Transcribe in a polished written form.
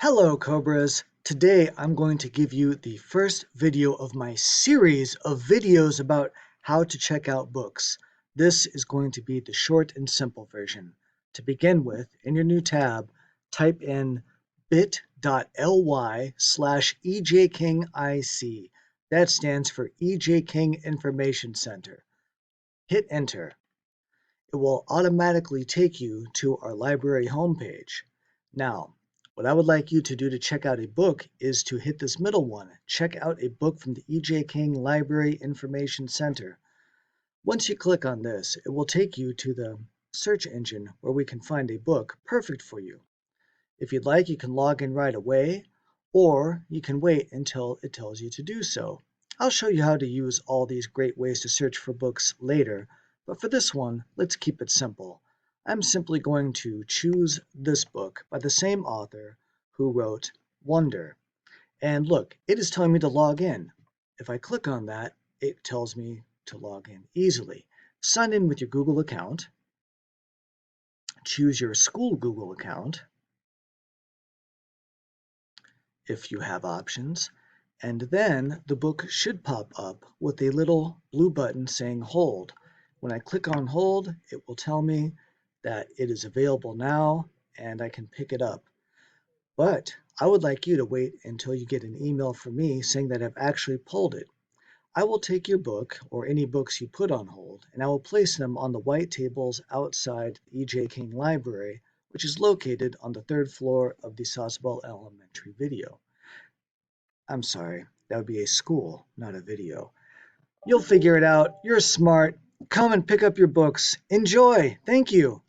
Hello Cobras! Today I'm going to give you the first video of my series of videos about how to check out books. This is going to be the short and simple version. To begin with, in your new tab, type in bit.ly/EJKingIC. That stands for EJ King Information Center. Hit enter. It will automatically take you to our library homepage. Now, what I would like you to do to check out a book is to hit this middle one. Check out a book from the E.J. King Library Information Center. Once you click on this, it will take you to the search engine where we can find a book perfect for you. If you'd like, you can log in right away, or you can wait until it tells you to do so. I'll show you how to use all these great ways to search for books later, but for this one, let's keep it simple. I'm simply going to choose this book by the same author who wrote Wonder. And look, it is telling me to log in. If I click on that, it tells me to log in easily. Sign in with your Google account. Choose your school Google account, if you have options, and then the book should pop up with a little blue button saying hold. When I click on hold, it will tell me that it is available now and I can pick it up. But I would like you to wait until you get an email from me saying that I've actually pulled it. I will take your book or any books you put on hold and I will place them on the white tables outside the E.J. King Library, which is located on the third floor of the Sosabel Elementary video. I'm sorry, that would be a school, not a video. You'll figure it out. You're smart. Come and pick up your books. Enjoy. Thank you.